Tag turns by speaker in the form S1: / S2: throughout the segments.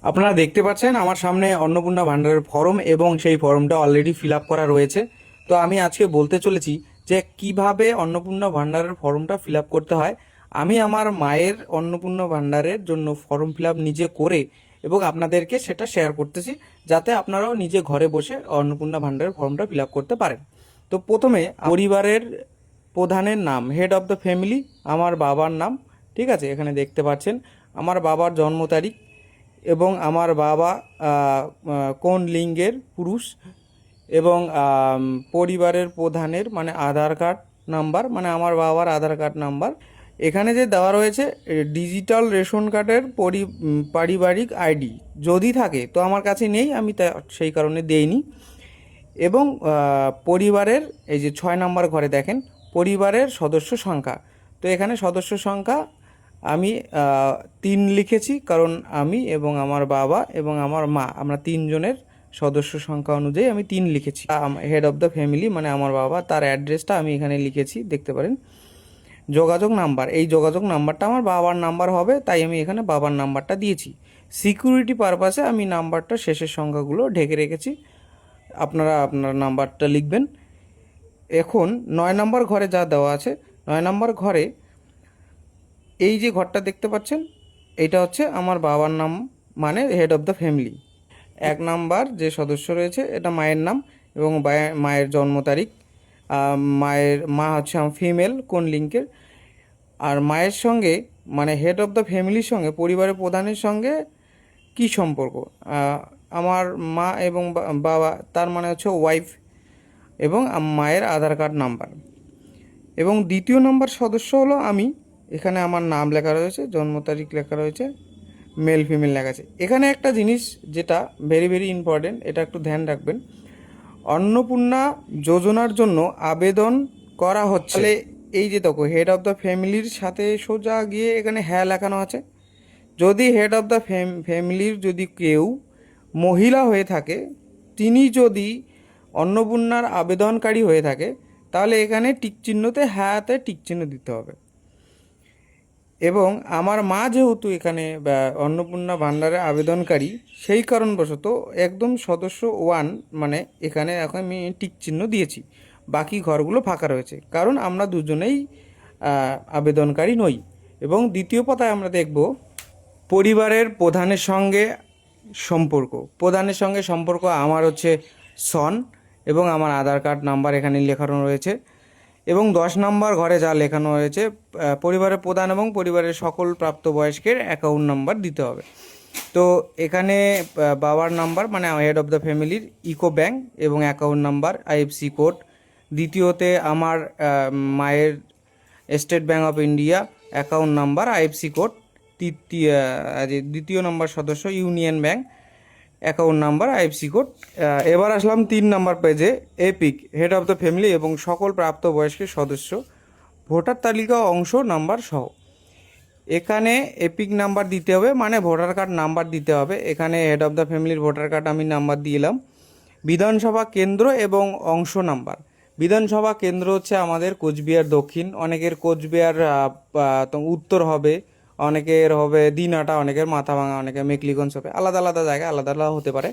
S1: আপনারা দেখতে পাচ্ছেন আমার সামনে অন্নপূর্ণা ভান্ডারের ফর্ম এবং সেই ফর্মটা অলরেডি ফিল আপ করা রয়েছে। তো আমি আজকে বলতে চলেছি যে কিভাবে অন্নপূর্ণা ভান্ডারের ফর্মটা ফিল আপ করতে হয়। আমি আমার মায়ের অন্নপূর্ণা ভান্ডারের জন্য ফর্ম ফিল আপ নিজে করে এবং আপনাদেরকে সেটা শেয়ার করতেছি, যাতে আপনারাও নিজে ঘরে বসে অন্নপূর্ণা ভান্ডারের ফর্মটা ফিল আপ করতে পারেন। তো প্রথমে পরিবারের প্রধানের নাম, হেড অফ দ্য ফ্যামিলি, আমার বাবার নাম। ঠিক আছে, এখানে দেখতে পাচ্ছেন আমার বাবার জন্ম তারিখ এবং আমার বাবা কোন লিঙ্গের পুরুষ, এবং পরিবারের প্রধানের মানে আধার কার্ড নাম্বার, মানে আমার বাবার আধার কার্ড নাম্বার। এখানে যে দেওয়া রয়েছে ডিজিটাল রেশন কার্ডের পারিবারিক আইডি যদি থাকে, তো আমার কাছে নেই, আমি তা সেই কারণে দেইনি। এবং পরিবারের এই যে 6 নম্বর ঘরে দেখেন পরিবারের সদস্য সংখ্যা। তো এখানে সদস্য সংখ্যা আমি 3 লিখেছি, কারণ আমি এবং আমার বাবা এবং আমার মা আমরা 3 জনের সদস্য সংখ্যা অনুযায়ী আমি 3 লিখেছি। হেড অফ দ্য ফ্যামিলি মানে আমার বাবা, তার অ্যাড্রেসটা আমি এখানে লিখেছি, দেখতে পারেন। যোগাযোগ নাম্বার, এই যোগাযোগ নাম্বারটা আমার বাবার নাম্বার হবে, তাই আমি এখানে বাবার নাম্বারটা দিয়েছি। সিকিউরিটি পারপাসে আমি নাম্বারটা শেষের সংখ্যাগুলো ঢেকে রেখেছি, আপনারা আপনার নাম্বারটা লিখবেন। এখন 9 নম্বর ঘরে যা দেওয়া আছে, 9 নম্বর ঘরে এই যে ঘরটা দেখতে পাচ্ছেন, এইটা হচ্ছে আমার বাবার নাম, মানে হেড অফ দ্য ফ্যামিলি। 1 নম্বর যে সদস্য রয়েছে এটা মায়ের নাম এবং মায়ের জন্ম তারিখ। মা হচ্ছে আমার ফিমেল, কোন লিঙ্কের। আর মায়ের সঙ্গে মানে হেড অফ দ্য ফ্যামিলির সঙ্গে পরিবারের প্রধানের সঙ্গে কি সম্পর্ক, আমার মা এবং বাবা, তার মানে হচ্ছে ওয়াইফ, এবং মায়ের আধার কার্ড নাম্বার। এবং 2য় নম্বর সদস্য হলো আমি, এখানে আমার নাম লেখা রয়েছে, জন্ম তারিখ লেখা রয়েছে, মেল ফিমেল লেখা আছে। এখানে একটা জিনিস যেটা ভেরি ভেরি ইম্পর্টেন্ট, এটা একটু ধ্যান রাখবেন। অন্নপূর্ণা যোজনার জন্য আবেদন করা হচ্ছে, তাহলে এই যে দেখো হেড অফ দ্য ফ্যামিলির সাথে সোজা গিয়ে এখানে হ্যাঁ লেখানো আছে। যদি হেড অফ দ্য ফ্যামিলির যদি কেউ মহিলা হয়ে থাকে, তিনি যদি অন্নপূর্ণার আবেদনকারী হয়ে থাকে, তাহলে এখানে টিক চিহ্নতে হ্যাঁতে টিক চিহ্ন দিতে হবে। এবং আমার মা যেহেতু এখানে অন্নপূর্ণা ভাণ্ডারে আবেদনকারী, সেই কারণবশত একদম সদস্য 1 মানে এখানে এখন আমি টিক চিহ্ন দিয়েছি, বাকি ঘরগুলো ফাঁকা রয়েছে, কারণ আমরা দুজনেই আবেদনকারী নই। এবং দ্বিতীয় পাতায় আমরা দেখব পরিবারের প্রধানের সঙ্গে সম্পর্ক। প্রধানের সঙ্গে সম্পর্ক আমার হচ্ছে সন, এবং আমার আধার কার্ড নাম্বার এখানে লেখানো রয়েছে। এবং 10 নম্বর ঘরে যা লেখানো হয়েছে, পরিবারের প্রধান এবং পরিবারের সকল প্রাপ্তবয়স্কের অ্যাকাউন্ট নাম্বার দিতে হবে। তো এখানে বাবার নাম্বার মানে হেড অফ দ্য ফ্যামিলির ইকো ব্যাংক এবং অ্যাকাউন্ট নাম্বার আইএফসি কোড। দ্বিতীয়তে আমার মায়ের state bank of India account number IFC code. দ্বিতীয় নম্বর সদস্য union bank account number IFC code. এবার আসলাম 3 নম্বর পেজে, epic head of the family এবং সকল প্রাপ্তবয়স্কের সদস্য ভোটার তালিকা অংশ নাম্বার সহ। এখানে এপিক নাম্বার দিতে হবে, মানে ভোটার কার্ড নাম্বার দিতে হবে। এখানে হেড অফ দ্য ফ্যামিলির ভোটার কার্ড আমি নাম্বার দিলাম। বিধানসভা কেন্দ্র এবং অংশ নাম্বার। বিধানসভা কেন্দ্র হচ্ছে আমাদের কোচবিহার দক্ষিণ, অনেকের কোচবিহার উত্তর হবে, অনেকের হবে দিনহাটা, অনেকের মাথাভাঙা, অনেকের মেকলিগঞ্জ হবে, আলাদা আলাদা জায়গায় আলাদা আলাদা হতে পারে।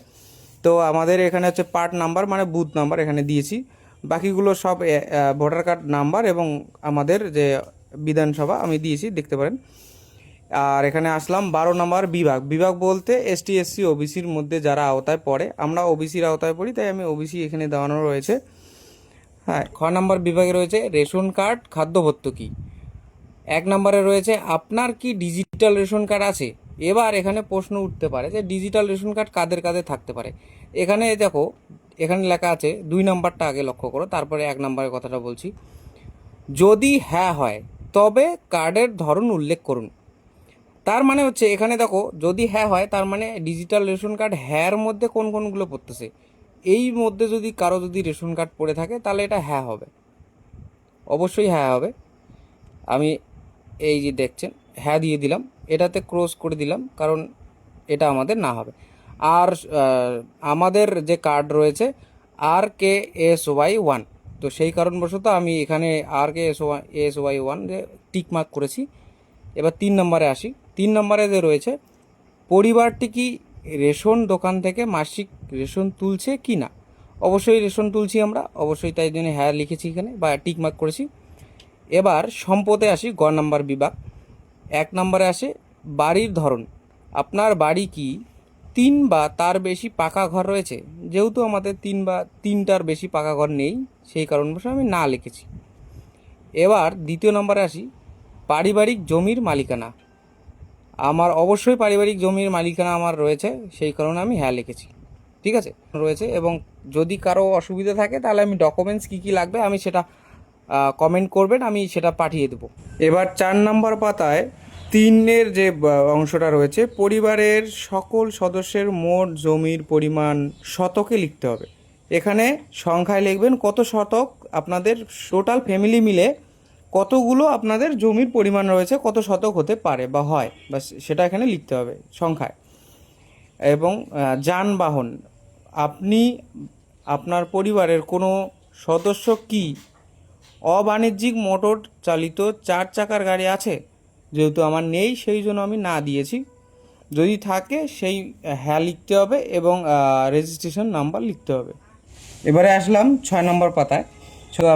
S1: তো আমাদের এখানে হচ্ছে পার্ট নাম্বার মানে বুথ নাম্বার এখানে দিয়েছি, বাকিগুলো সব ভোটার কার্ড নাম্বার এবং আমাদের যে বিধানসভা আমি দিয়েছি, দেখতে পারেন। আর এখানে আসলাম 12 নম্বর বিভাগ। বিভাগ বলতে এসটি এসসি ওবিসির মধ্যে যারা আওতায় পড়ে, আমরা ওবিসির আওতায় পড়ি, তাই আমি ওবিসি এখানে দেওয়ানো রয়েছে। হ্যাঁ, 6 নম্বর বিভাগে রয়েছে রেশন কার্ড খাদ্য ভর্তুকি। 1 নম্বরে রয়েছে আপনার কি ডিজিটাল রেশন কার্ড আছে। এবার এখানে প্রশ্ন উঠতে পারে যে ডিজিটাল রেশন কার্ড কাদের কাদের থাকতে পারে। এখানে দেখো, এখানে লেখা আছে 2 নম্বরটা আগে লক্ষ্য করো, তারপরে 1 নম্বরের কথাটা বলছি। যদি হ্যাঁ হয় তবে কার্ডের ধরন উল্লেখ করুন। তার মানে হচ্ছে এখানে দেখো, যদি হ্যাঁ হয় তার মানে ডিজিটাল রেশন কার্ড হ্যাঁর মধ্যে কোন কোনগুলো পড়তেছে, এই মধ্যে যদি কারো যদি রেশন কার্ড পড়ে থাকে তাহলে এটা হ্যাঁ হবে, অবশ্যই হ্যাঁ হবে। আমি এই যে দেখছেন হ্যাঁ দিয়ে দিলাম, এটাতে ক্রস করে দিলাম, কারণ এটা আমাদের না হবে। আর আমাদের যে কার্ড রয়েছে RKSY1, তো সেই কারণবশত আমি এখানে RKSY1 যে টিক মার্ক করেছি। এবার 3 নম্বরে আসি। 3 নম্বরে যে রয়েছে পরিবারটি কি রেশন দোকান থেকে মাসিক রেশন তুলছে কি না। অবশ্যই রেশন তুলছি আমরা, অবশ্যই, তাই জন্য হ্যাঁ লিখেছি এখানে বা টিক মার্ক করেছি। এবার সম্পদে আসি, গ নাম্বার বিভাগ। 1 নম্বরে আসে বাড়ির ধরন। আপনার বাড়ি কি 3 বা তার বেশি পাকা ঘর রয়েছে? যেহেতু আমাদের 3 বা 3টার বেশি পাকা ঘর নেই, সেই কারণবশত আমি না লিখেছি। এবার 2 নম্বরে আসি, পারিবারিক জমির মালিকানা। আমার অবশ্যই পারিবারিক জমির মালিকানা আমার রয়েছে, সেই কারণে আমি হ্যাঁ লিখেছি। ঠিক আছে, রয়েছে। এবং যদি কারো অসুবিধা থাকে তাহলে আমি ডকুমেন্টস কী কী লাগবে আমি সেটা কমেন্ট করবেন, আমি সেটা পাঠিয়ে দেবো। এবার 4 নম্বর পাতায় 3-এর যে অংশটা রয়েছে, পরিবারের সকল সদস্যের মোট জমির পরিমাণ শতকে লিখতে হবে। এখানে সংখ্যায় লিখবেন কত শতক, আপনাদের টোটাল ফ্যামিলি মিলে কতগুলো আপনাদের জমির পরিমাণ রয়েছে, কত শতক হতে পারে বা হয়, বা সেটা এখানে লিখতে হবে সংখ্যায়। এবং যানবাহন, আপনি আপনার পরিবারের কোনো সদস্য কি অবাণিজ্যিক মোটর চালিত 4 চাকার গাড়ি আছে? যেহেতু আমার নেই, সেই জন্য আমি না দিয়েছি। যদি থাকে সেই হ্যাঁ লিখতে হবে এবং রেজিস্ট্রেশন নাম্বার লিখতে হবে। এবারে আসলাম 6 নম্বর পাতায়।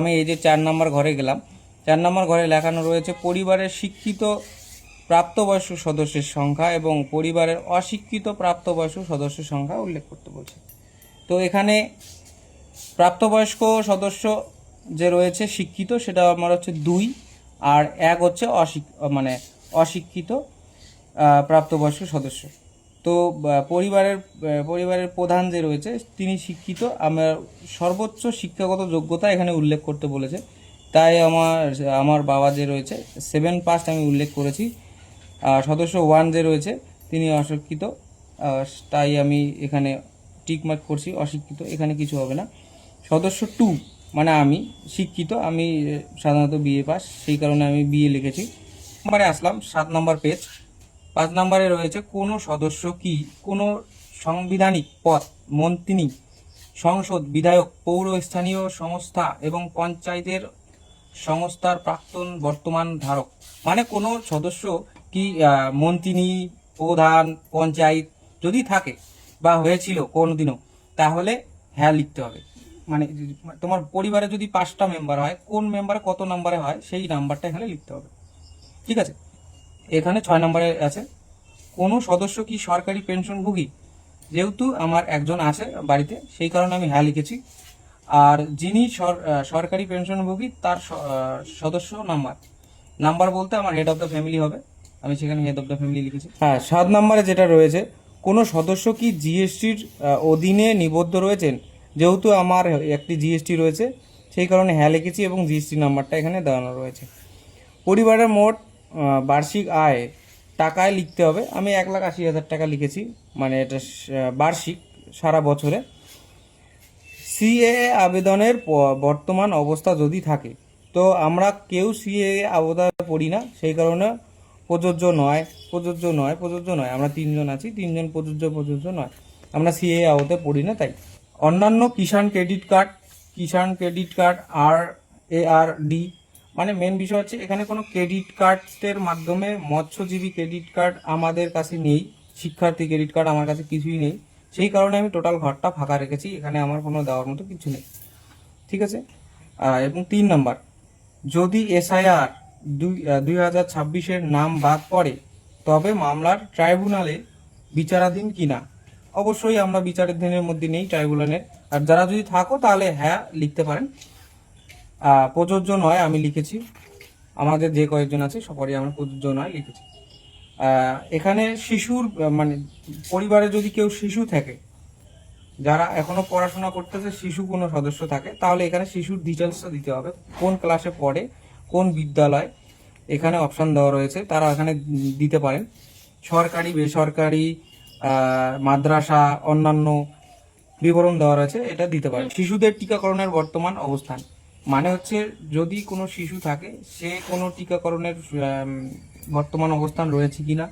S1: আমি এই যে 4 নম্বর ঘরে গেলাম। 4 নম্বর ঘরে লেখানো রয়েছে পরিবারের শিক্ষিত প্রাপ্তবয়স্ক সদস্যের সংখ্যা এবং পরিবারের অশিক্ষিত প্রাপ্তবয়স্ক সদস্যের সংখ্যা উল্লেখ করতে বলছে। তো এখানে প্রাপ্তবয়স্ক সদস্য যে রয়েছে শিক্ষিত, সেটা আমার হচ্ছে 2, আর 1 হচ্ছে অশিক্ষিত প্রাপ্তবয়স্ক সদস্য। তো পরিবারের প্রধান যে রয়েছে তিনি শিক্ষিত। আমার সর্বোচ্চ শিক্ষাগত যোগ্যতা এখানে উল্লেখ করতে বলেছে, তাই আমার বাবা যে রয়েছে 7 পাস আমি উল্লেখ করেছি। সদস্য 1 যে রয়েছে তিনি অশিক্ষিত, তাই আমি এখানে টিক মার্ক করছি অশিক্ষিত, এখানে কিছু হবে না। সদস্য 2 মানে আমি শিক্ষিত, আমি সাধারণত বিএ পাস, সেই কারণে আমি বিএ লিখেছি। নম্বরে আসলাম 7 নম্বর পেজ। 5 নম্বরে রয়েছে কোনো সদস্য কি কোনো সাংবিধানিক পদ, মন্ত্রী, সংসদ, বিধায়ক, পৌর স্থানীয় সংস্থা এবং পঞ্চায়েতের সংস্থার প্রাক্তন বর্তমান ধারক। মানে কোনো সদস্য কি মন্ত্রী, প্রধান, পঞ্চায়েত যদি থাকে বা হয়েছিল কোনোদিনও, তাহলে হ্যাঁ লিখতে হবে। মানে তোমার পরিবারে যদি 5টা মেম্বার হয়, কোন মেম্বারে কত নম্বরে হয় সেই নাম্বারটা এখানে লিখতে হবে। ঠিক আছে, এখানে 6 নম্বরে আছে কোনো সদস্য কি সরকারি পেনশনভোগী? যেহেতু আমার একজন আছে বাড়িতে, সেই কারণে আমি হ্যাঁ লিখেছি। আর যিনি সরকারি পেনশনভোগী তার সদস্য নাম্বার বলতে আমার হেড অফ দ্য ফ্যামিলি হবে, আমি সেখানে হেড অফ দ্য ফ্যামিলি লিখেছি। হ্যাঁ, 7 নম্বরে যেটা রয়েছে কোনো সদস্য কি জিএসটির অধীনে নিবদ্ধ রয়েছেন? যেহেতু আমার একটি জিএসটি রয়েছে, সেই কারণে হ্যাঁ লিখেছি এবং জিএসটি নাম্বারটা এখানে দেওয়ানো রয়েছে। পরিবারের মোট বার্ষিক আয় টাকায় লিখতে হবে, আমি 1,80,000 টাকা লিখেছি, মানে এটা বার্ষিক সারা বছরে। সিএএ আবেদনের বর্তমান অবস্থা যদি থাকে, তো আমরা কেউ সিএএ আবেদন করি না, সেই কারণে প্রযোজ্য নয়। আমরা 3জন আছি, 3জন প্রযোজ্য নয়, আমরা সিএএ আওতায় পড়ি না। তাই অন্যান্য কিষাণ ক্রেডিট কার্ড ARD, মানে মেন বিষয় হচ্ছে এখানে কোনো ক্রেডিট কার্ডের মাধ্যমে মৎস্যজীবী ক্রেডিট কার্ড আমাদের কাছে নেই, শিক্ষার্থী ক্রেডিট কার্ড আমার কাছে কিছুই নেই, সেই কারণে আমি টোটাল ঘরটা ফাঁকা রেখেছি, এখানে আমার কোনো দেওয়ার মতো কিছু নেই। ঠিক আছে, এবং 3 নম্বর, যদি SIR 2026-এর নাম বাদ পড়ে তবে মামলার ট্রাইব্যুনালে বিচারাধীন কিনা? অবশ্যই আমরা বিচারাধীনের মধ্যে নেই ট্রাইব্যুনালের। আর যারা যদি থাকো তাহলে হ্যাঁ লিখতে পারেন। প্রযোজ্য নয় আমি লিখেছি, আমাদের যে কয়েকজন আছে সবারই আমরা প্রযোজ্য নয় লিখেছি। এখানে শিশুর মানে পরিবারে যদি কেউ শিশু থাকে, যারা এখনো পড়াশোনা করতেছে, শিশু কোনো সদস্য থাকে, তাহলে এখানে শিশুর ডিটেলসটা দিতে হবে, কোন ক্লাসে পড়ে, কোন বিদ্যালয়, এখানে অপশন দেওয়া রয়েছে, তারা এখানে দিতে পারেন। সরকারি, বেসরকারি, মাদ্রাসা, অন্যান্য বিবরণ দেওয়া রয়েছে, এটা দিতে পারেন। শিশুদের টিকাকরণের বর্তমান অবস্থান, মানে হচ্ছে যদি কোনো শিশু থাকে, সে কোনো টিকাকরণের বর্তমান অবস্থান রয়েছে কিনা,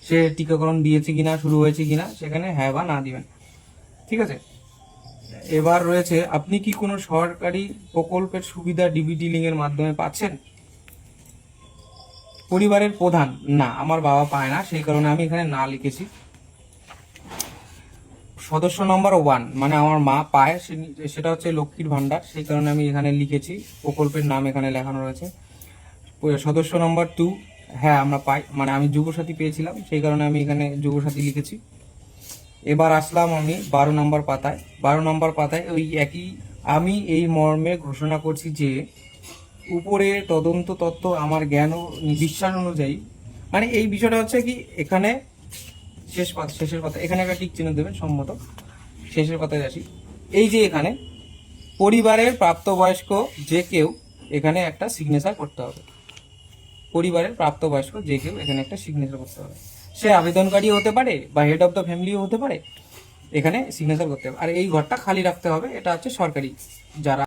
S1: সে টিকাকরণ দিয়েছে কিনা, শুরু হয়েছে কিনা, সেখানে হ্যাঁ বা না দিবেন। ঠিক আছে, এবার রয়েছে আপনি কি কোনো সরকারি প্রকল্পের সুবিধা ডিবিটি লিঙ্কের মাধ্যমে পাচ্ছেন? পরিবারের প্রধান, না, আমার বাবা পায় না, সেই কারণে আমি এখানে না লিখেছি। সদস্য নম্বর 1 মানে আমার মা পায়, সেটা হচ্ছে লক্ষ্মীর ভান্ডার, সেই কারণে আমি এখানে লিখেছি, প্রকল্পের নাম এখানে লেখানো রয়েছে। সদস্য নম্বর 2, হ্যাঁ আমরা পাই, মানে আমি যুবসাথী পেয়েছিলাম, সেই কারণে আমি এখানে যুবসাথী লিখেছি। এবার আসলাম আমি 12 নম্বর পাতায়। 12 নম্বর পাতায় ওই একই, আমি এই মর্মে ঘোষণা করছি যে উপরে তদন্ত তত্ত্ব আমার জ্ঞান ও বিশ্বাস অনুযায়ী, মানে এই বিষয়টা হচ্ছে কি, এখানে শেষের কথা, এখানে একটা টিক চিহ্ন দেবেন সম্মত। শেষের কথায় আসি, এই যে এখানে পরিবারের প্রাপ্তবয়স্ক যে কেউ এখানে একটা সিগনেচার করতে হবে। পরিবারের প্রাপ্তবয়স্ক যে কেউ এখানে একটা সিগনেচার করতে হবে। সে আবেদনকারী হতে পারে বা হেড অফ দ্য ফ্যামিলিও হতে পারে, এখানে সিগনেচার করতে হবে। আর এই ঘরটা খালি রাখতে হবে, এটা হচ্ছে সরকারি যারা